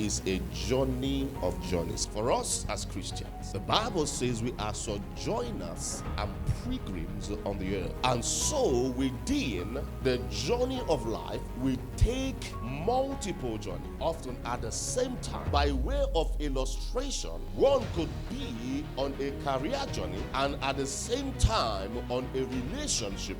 is a journey of journeys for us as Christians. The Bible says we are sojourners and pilgrims on the earth. And so within the journey of life, we take multiple journeys, often at the same time. By way of illustration, one could be on a career journey and at the same time on a relationship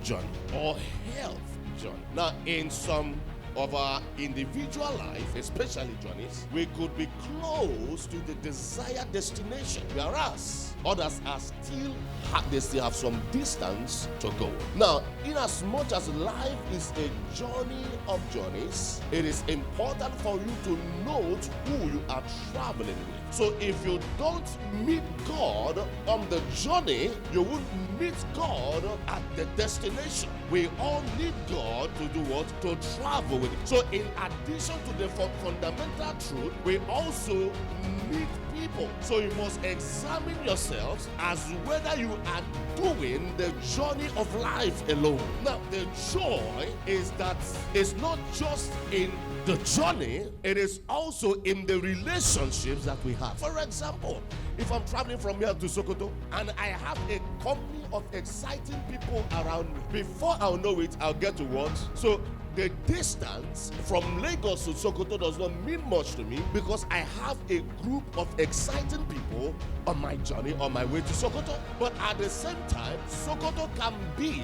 journey or health journey. Now, in some of our individual life, especially journeys, we could be close to the desired destination, whereas others are they still have some distance to go. Now, in as much as life is a journey of journeys, it is important for you to note who you are traveling with. So if you don't meet God on the journey, you won't meet God at the destination. We all need God to do what? To travel with it. So in addition to the fundamental truth, we also need people. So you must examine yourselves as whether you are doing the journey of life alone. Now, the joy is that it's not just in the journey, it is also in the relationships that we have. For example, if I'm traveling from here to Sokoto and I have a company of exciting people around me, before I'll know it, I'll get to what? So the distance from Lagos to Sokoto does not mean much to me because I have a group of exciting people on my journey, on my way to Sokoto. But at the same time, Sokoto can be,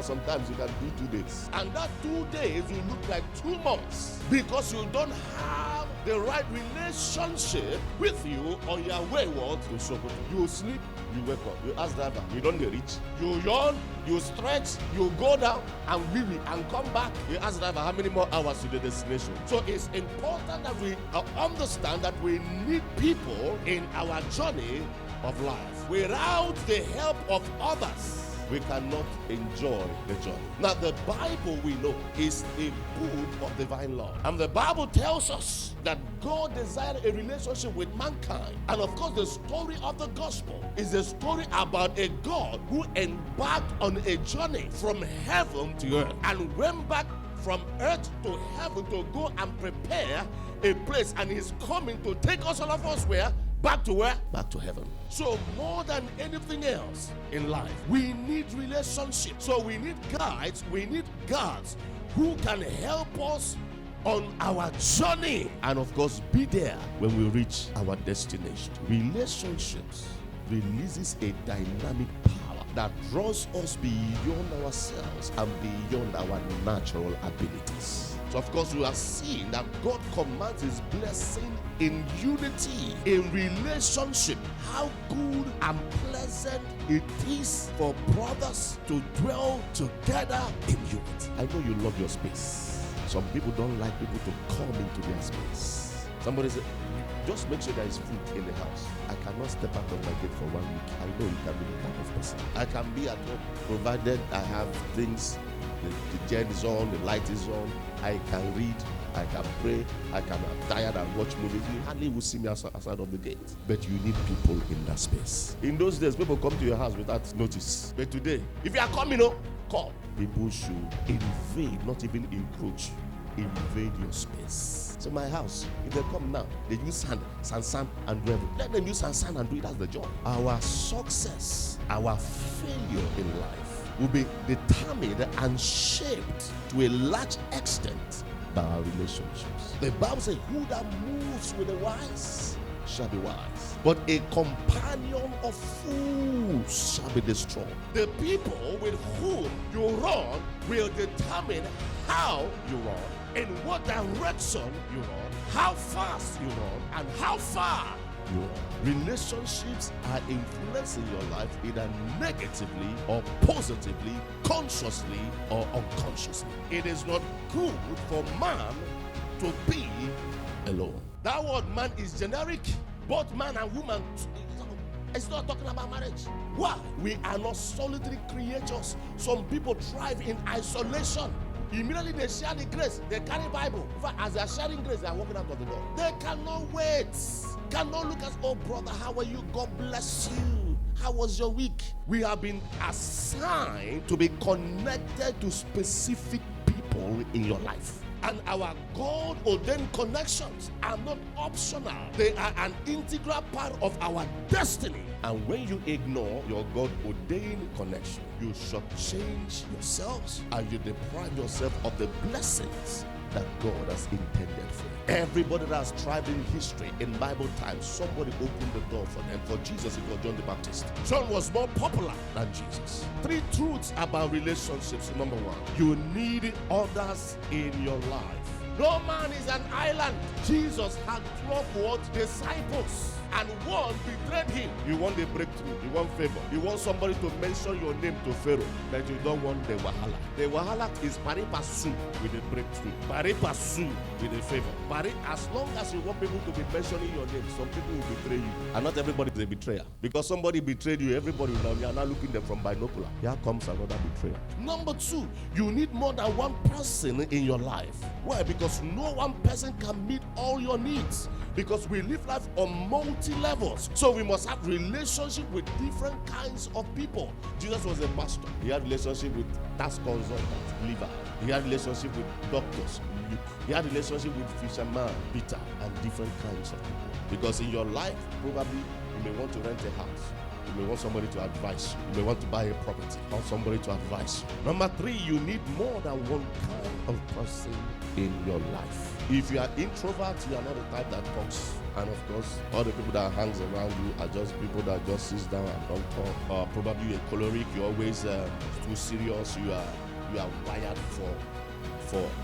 sometimes you can do 2 days. And that 2 days will look like 2 months because you don't have the right relationship with you on your way to Sokoto. You sleep, you wake up, you ask driver, you don't get reach. You yawn, you stretch, you go down and weary and come back. You ask driver how many more hours to the destination. So it's important that we understand that we need people in our journey of life. Without the help of others, we cannot enjoy the journey. Now, the Bible, we know, is a book of divine law. And the Bible tells us that God desired a relationship with mankind. And of course, the story of the gospel is a story about a God who embarked on a journey from heaven to earth and went back from earth to heaven to go and prepare a place. And he's coming to take us, all of us, where? Back to where? Back to heaven. So more than anything else in life, we need relationships. So we need guides, we need guards who can help us on our journey and of course be there when we reach our destination. Relationships releases a dynamic power that draws us beyond ourselves and beyond our natural abilities. So of course, we are seeing that God commands his blessing in unity, in relationship. How good and pleasant it is for brothers to dwell together in unity. I know you love your space. Some people don't like people to come into their space. Somebody said, just make sure there is food in the house. I cannot step out of my gate for 1 week. I know you can be the type of person. I can be at home, provided I have things. The gen is on, the light is on. I can read, I can pray, I can be tired and watch movies. You hardly will see me outside of the gate. But you need people in that space. In those days, people come to your house without notice. But today, if you are coming, call. People should invade, not even encroach. Invade your space. So my house, if they come now, they use sand and gravel. Let them use sand and do it. That's the job. Our success, our failure in life will be determined and shaped to a large extent by our relationships. The Bible says, who that moves with the wise shall be wise, but a companion of fools shall be destroyed. The people with whom you run will determine how you run, in what direction you run, how fast you run, and how far you run. Relationships are influencing your life either negatively or positively, consciously or unconsciously. It is not good for man to be alone. That word man is generic. Both man and woman, it's not talking about marriage. Why? We are not solitary creatures. Some people thrive in isolation. Immediately they share the grace, they carry Bible. In fact, as they are sharing grace, they are walking out of the door. They cannot wait. Cannot look at, oh brother, how are you? God bless you. How was your week? We have been assigned to be connected to specific people in your life. And our God ordained connections are not optional, they are an integral part of our destiny. And when you ignore your God ordained connection, you shortchange yourselves and you deprive yourself of the blessings that God has intended for you. Everybody that has tried in history, in Bible times, somebody opened the door for them. For Jesus, it was John the Baptist. John was more popular than Jesus. 3 truths about relationships. Number 1, you need others in your life. No man is an island. Jesus had 12 disciples, and one betrayed him. You want a breakthrough, you want favor, you want somebody to mention your name to Pharaoh, but you don't want the wahala. The wahala is pari passu with a breakthrough, pari passu with a favor. As long as you want people to be mentioning your name, some people will betray you, and not everybody is a betrayer. Because somebody betrayed you, everybody will know. You are now looking them from binocular. Here comes another betrayer. Number 2, you need more than one person in your life. Why? Because no one person can meet all your needs. Because we live life on multi-levels. So we must have relationship with different kinds of people. Jesus was a pastor. He had relationship with tax consultants, Levi. He had relationship with doctors, Luke. He had relationship with fisherman, Peter, and different kinds of people. Because in your life, probably you may want to rent a house. You may want somebody to advise you. You may want to buy a property. You want somebody to advise you. Number 3, you need more than one kind of person in your life. If you are introvert, you are not the type that talks. And of course, all the people that hangs around you are just people that just sits down and don't talk. Or probably you're choleric. You're always too serious. You are wired for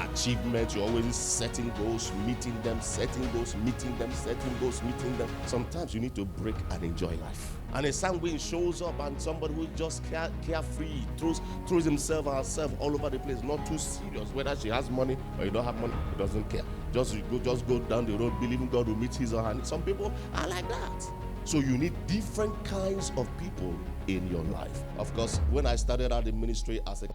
achievement. You're always setting goals, meeting them, setting goals, meeting them, setting goals, meeting them. Sometimes you need to break and enjoy life. And a sanguine shows up, and somebody who just carefree, throws himself or herself all over the place, not too serious. Whether she has money or you don't have money, he doesn't care. Just go down the road, believing God will meet his or her. Some people are like that. So you need different kinds of people in your life. Of course, when I started out in ministry as a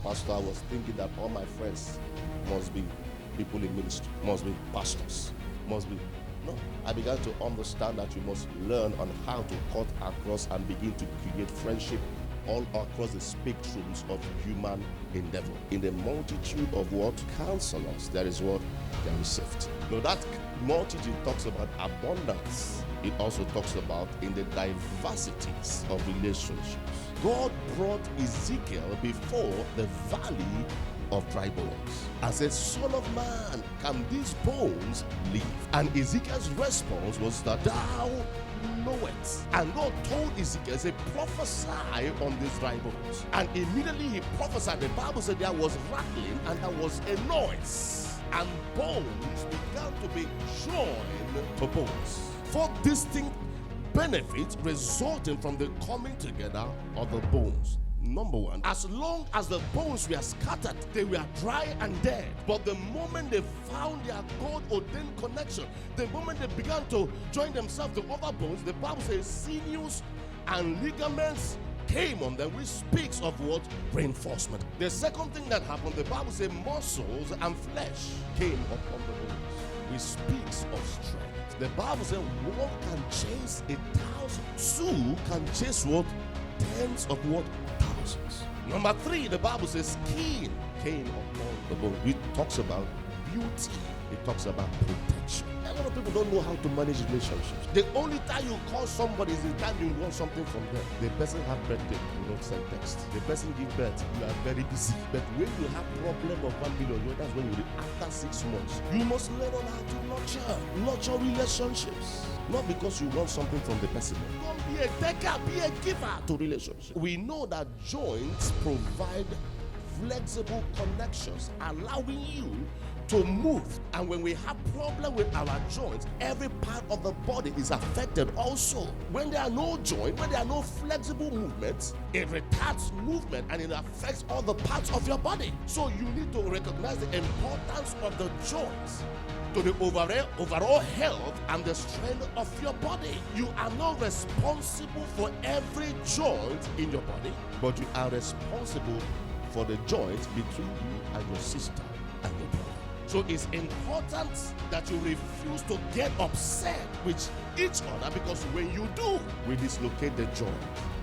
pastor, I was thinking that all my friends must be people in ministry, must be pastors, must be. No, I began to understand that you must learn on how to cut across and begin to create friendship all across the spectrums of human endeavor. In the multitude of what counselors, there is what? There is safety. Now that multitude talks about abundance. It also talks about in the diversities of relationships. God brought Ezekiel before the valley of dry bones and said, Son of man, can these bones live? And Ezekiel's response was that thou knowest. And God told Ezekiel, say, prophesy on these dry bones. And immediately he prophesied. The Bible said there was rattling and there was a noise, and bones began to be joined to bones. 4 distinct benefits resulting from the coming together of the bones. Number 1, as long as the bones were scattered, they were dry and dead. But the moment they found their God-ordained connection, the moment they began to join themselves to other bones, the Bible says sinews and ligaments came on them, which speaks of what? Reinforcement. The second thing that happened, the Bible says muscles and flesh came upon the bones, which speaks of strength. The Bible says 1 can chase 1,000, 2 can chase what? Tens of what? Thousands. Number 3, the Bible says skin came upon the bone. It talks about beauty. It talks about protection. A lot of people don't know how to manage relationships. The only time you call somebody is the time you want something from them. The person have birthday, you don't send text. The person give birth, you are very busy. But when you have problem of 1 million, that's when you after 6 months. You must learn on how to nurture relationships. Not because you want something from the person. Don't be a taker, be a giver to relationships. We know that joints provide flexible connections, allowing you to move. And when we have problem with our joints, every part of the body is affected also. When there are no joints, when there are no flexible movements, it retards movement and it affects all the parts of your body. So you need to recognize the importance of the joints to the overall health and the strength of your body. You are not responsible for every joint in your body, but you are responsible for the joint between you and your sister and your brother. So it's important that you refuse to get upset with each other, because when you do, we dislocate the joint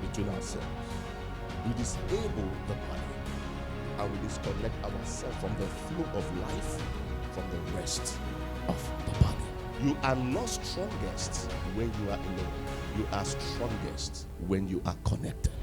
between ourselves. We disable the body and we disconnect ourselves from the flow of life from the rest of the body. You are not strongest when you are alone. You are strongest when you are connected.